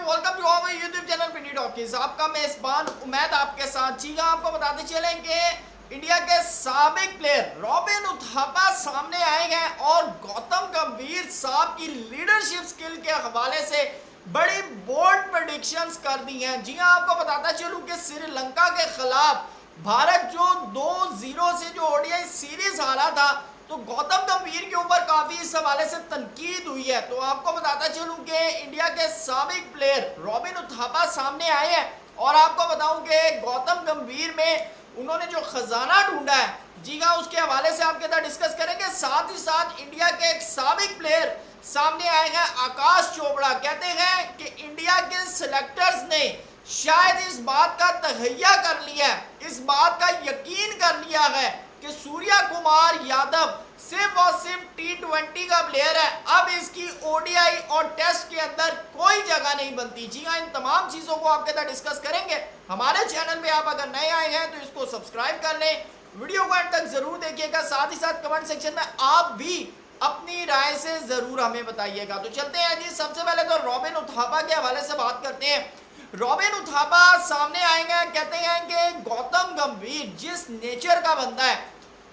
Welcome to our YouTube channel पिनी talkies. आपका मेजबान उमैद आपके साथ। जी हाँ, आपको बताते चलें कि इंडिया के साबिक प्लेयर रॉबिन उथापा सामने आए हैं और गौतम गंभीर साहब की लीडरशिप स्किल के हवाले से बड़ी बोल्ड प्रेडिक्शंस कर दी हैं। जी हाँ, आपको बताता चलूं कि श्रीलंका के खिलाफ भारत जो 2-0 से जो ओडीआई सीरीज हारा था, तो गौतम गंभीर के ऊपर काफी इस हवाले से तनकीद हुई है। तो आपको बताता चलूं कि इंडिया के साबिक प्लेयर रॉबिन उथापा सामने आए हैं और आपको बताऊं कि गौतम गंभीर में उन्होंने जो खजाना ढूंढा है, जी हाँ, उसके हवाले से आपके साथ डिस्कस करेंगे। साथ ही साथ इंडिया के एक साबिक प्लेयर सामने आए हैं, आकाश चोपड़ा। कहते हैं कि इंडिया के सिलेक्टर्स ने शायद इस बात का तहैया कर लिया है, इस बात का यकीन कर लिया है कि सूर्या कुमार यादव सिर्फ और सिर्फ T20 का प्लेयर है। अब इसकी ओडीआई और टेस्ट के अंदर कोई जगह नहीं बनती। जी हाँ, इन तमाम चीजों को आपके साथ डिस्कस करेंगे। हमारे चैनल पे आप अगर नए आए हैं तो इसको सब्सक्राइब कर लें, वीडियो को अंत तक जरूर देखिएगा। साथ ही साथ कमेंट सेक्शन में आप भी अपनी राय से जरूर हमें बताइएगा। तो चलते हैं जी, सबसे पहले तो रॉबिन उथापा के हवाले से बात करते हैं। रॉबिन उथापा सामने आएंगे, कहते हैं कि गौतम गंभीर जिस नेचर का बंदा है,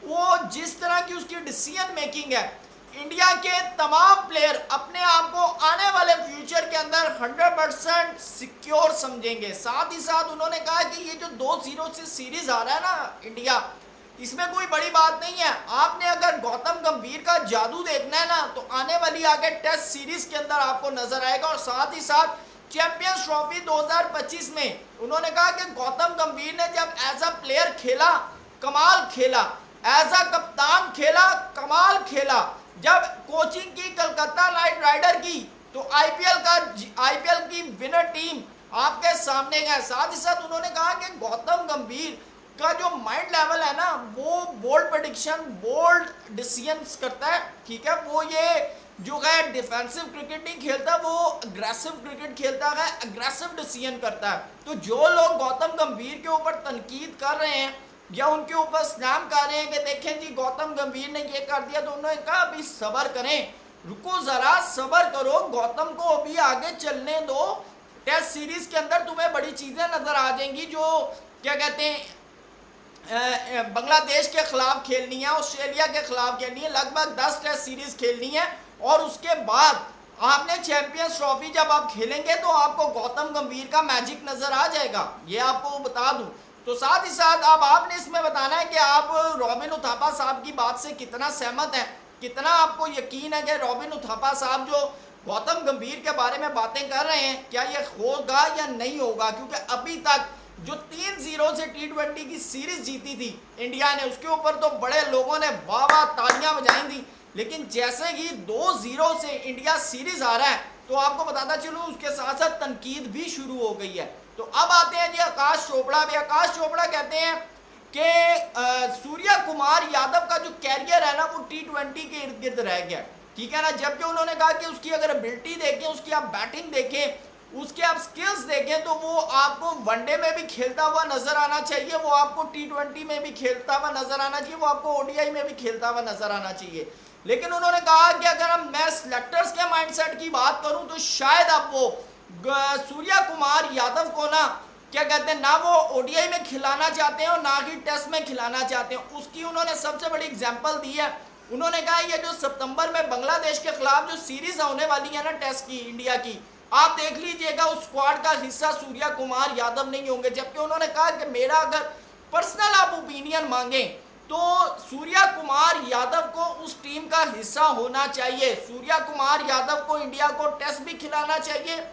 वो जिस तरह की उसकी डिसीजन मेकिंग है, इंडिया के तमाम प्लेयर अपने आप को आने वाले फ्यूचर के अंदर 100% सिक्योर समझेंगे। साथ ही साथ उन्होंने कहा कि ये जो 2-0 से सीरीज आ रहा है ना इंडिया, इसमें कोई बड़ी बात नहीं है। आपने अगर गौतम गंभीर का जादू देखना है ना, तो आने वाली आगे टेस्ट सीरीज के अंदर आपको नजर आएगा। और साथ ही साथ चैंपियंस ट्रॉफी 2025 में उन्होंने कहा कि गौतम गंभीर ने जब एज अ प्लेयर खेला, कमाल खेला, एज अ कप्तान खेला, कमाल खेला, जब कोचिंग की कलकत्ता नाइट राइडर की, तो आईपीएल की विनर टीम आपके सामने है। साथ ही साथ उन्होंने कहा कि गौतम गंभीर का जो माइंड लेवल है ना, वो बोल्ड प्रेडिक्शन, बोल्ड डिसीजंस करता है। ठीक है, वो ये जो है डिफेंसिव क्रिकेट नहीं खेलता, वो अग्रेसिव क्रिकेट खेलता है, अग्रेसिव डिसीजन करता है। तो जो लोग गौतम गंभीर के ऊपर तनकीद कर रहे हैं या उनके ऊपर स्लैम कर रहे हैं कि देखें जी गौतम गंभीर ने ये कर दिया, तो उन्होंने कहा अभी सब्र करें, रुको जरा, सब्र करो, गौतम को अभी आगे चलने दो। टेस्ट सीरीज के अंदर तुम्हें बड़ी चीजें नजर आ जाएंगी, जो क्या कहते हैं बांग्लादेश के खिलाफ खेलनी है, ऑस्ट्रेलिया के खिलाफ खेलनी है, लगभग 10 टेस्ट सीरीज खेलनी है। और उसके बाद आपने चैंपियंस ट्रॉफी जब आप खेलेंगे तो आपको गौतम गंभीर का मैजिक नजर आ जाएगा, ये आपको बता दूं। तो साथ ही साथ अब आपने इसमें बताना है कि आप रॉबिन उथापा साहब की बात से कितना सहमत हैं, कितना आपको यकीन है कि रॉबिन उथापा साहब जो गौतम गंभीर के बारे में बातें कर रहे हैं, क्या ये होगा या नहीं होगा। क्योंकि अभी तक जो 3-0 से T20 की सीरीज जीती थी इंडिया ने, उसके ऊपर तो बड़े लोगों ने वाह वाह तालियां बजाई थी। लेकिन जैसे ही 2-0 से इंडिया सीरीज आ रहा है, तो आपको बताता चलूं उसके साथ साथ तनकीद भी शुरू हो गई है। तो अब आते हैं जी आकाश चोपड़ा पे। आकाश चोपड़ा कहते हैं कि सूर्या कुमार यादव का जो कैरियर है ना, वो T20 के इर्द गिर्द रह गया। ठीक है ना, जबकि उन्होंने कहा कि उसकी अगर एबिलिटी देखें, उसकी आप बैटिंग देखें, उसके आप स्किल्स देखें, तो वो आपको वनडे में भी खेलता हुआ नजर आना चाहिए, वो आपको T20 में भी खेलता हुआ नजर आना चाहिए, वो आपको ओडीआई में भी खेलता हुआ नजर आना चाहिए। लेकिन उन्होंने कहा कि अगर मैं सिलेक्टर्स के माइंडसेट की बात करूं, तो शायद अब वो सूर्या कुमार यादव को ना, क्या कहते हैं, ना वो ओडीआई में खिलाना चाहते हैं और ना ही टेस्ट में खिलाना चाहते हैं। उसकी उन्होंने सबसे बड़ी एग्जांपल दी है। उन्होंने कहा ये जो सितंबर में बांग्लादेश के खिलाफ जो सीरीज होने वाली है ना टेस्ट की इंडिया की, आप देख लीजिएगा उस स्क्वाड का हिस्सा सूर्या कुमार यादव नहीं होंगे। जबकि उन्होंने कहा कि मेरा अगर पर्सनल आप ओपिनियन मांगे तो सूर्या कुमार यादव को उस टीम का हिस्सा होना चाहिए। सूर्या कुमार यादव को इंडिया को टेस्ट भी खिलाना चाहिए,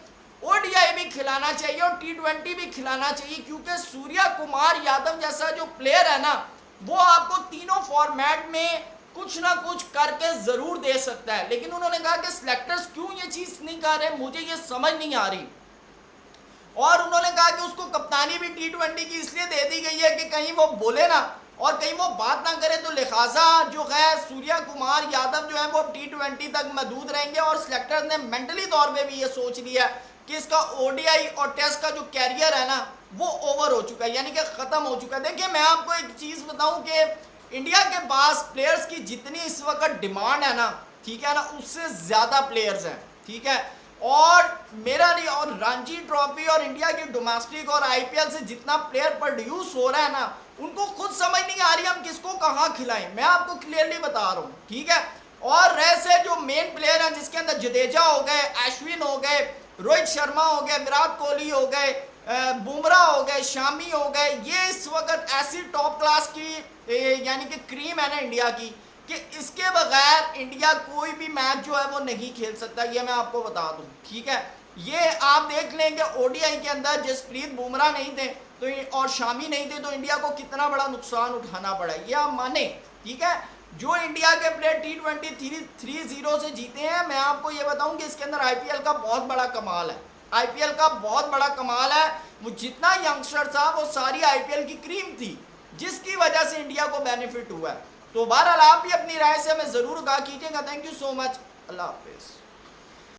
ओडीआई भी खिलाना चाहिए और T20 भी खिलाना चाहिए। क्योंकि सूर्या कुमार यादव जैसा जो प्लेयर है ना, वो आपको तीनों फॉर्मेट में कुछ ना कुछ करके जरूर दे सकता है। लेकिन उन्होंने कहा कि सिलेक्टर्स क्यों ये चीज नहीं कर रहे, मुझे ये समझ नहीं आ रही। और उन्होंने कहा कि उसको कप्तानी भी T20 की इसलिए दे दी गई है कि कहीं वो बोले ना और कहीं वो बात ना करे, तो लिहाजा जो है सूर्या कुमार यादव जो है वो T20 तक महदूद रहेंगे। और सिलेक्टर्स ने मेंटली तौर पे भी ये सोच लिया कि इसका ओडीआई और टेस्ट का जो कैरियर है ना, वो ओवर हो चुका है, यानी कि खत्म हो चुका है। देखिए, मैं आपको एक चीज बताऊं कि इंडिया के पास प्लेयर्स की जितनी इस वक्त डिमांड है ना, ठीक है ना, उससे ज्यादा प्लेयर्स हैं। ठीक है, और मेरा नहीं, और रणजी ट्रॉफी और इंडिया की डोमेस्टिक और आईपीएल से जितना प्लेयर प्रोड्यूस हो रहा है ना, उनको खुद समझ नहीं आ रही हम किसको कहाँ खिलाएं। मैं आपको क्लियरली बता रहा हूँ, ठीक है। और ऐसे जो मेन प्लेयर हैं जिसके अंदर जडेजा हो गए, अश्विन हो गए, रोहित शर्मा हो गए, विराट कोहली हो गए, बुमराह हो गए, शामी हो गए, ये इस वक्त ऐसी टॉप क्लास की यानी कि क्रीम है ना इंडिया की, कि इसके बगैर इंडिया कोई भी मैच जो है वो नहीं खेल सकता, ये मैं आपको बता दूं, ठीक है। ये आप देख लेंगे ओडीआई के अंदर जसप्रीत बुमराह नहीं थे तो और शामी नहीं थे तो इंडिया को कितना बड़ा नुकसान उठाना पड़ा, ये आप माने, ठीक है। जो इंडिया के प्लेयर T20 3-0 से जीते हैं, मैं आपको ये बताऊं कि इसके अंदर आईपीएल का बहुत बड़ा कमाल है, आईपीएल का बहुत बड़ा कमाल है। वो जितना यंगस्टर था वो सारी आईपीएल की क्रीम थी, जिसकी वजह से इंडिया को बेनिफिट हुआ है। तो बहरहाल आप भी अपनी राय से हमें जरूर आगाह कीजिएगा। Thank you so much, Allah Hafiz.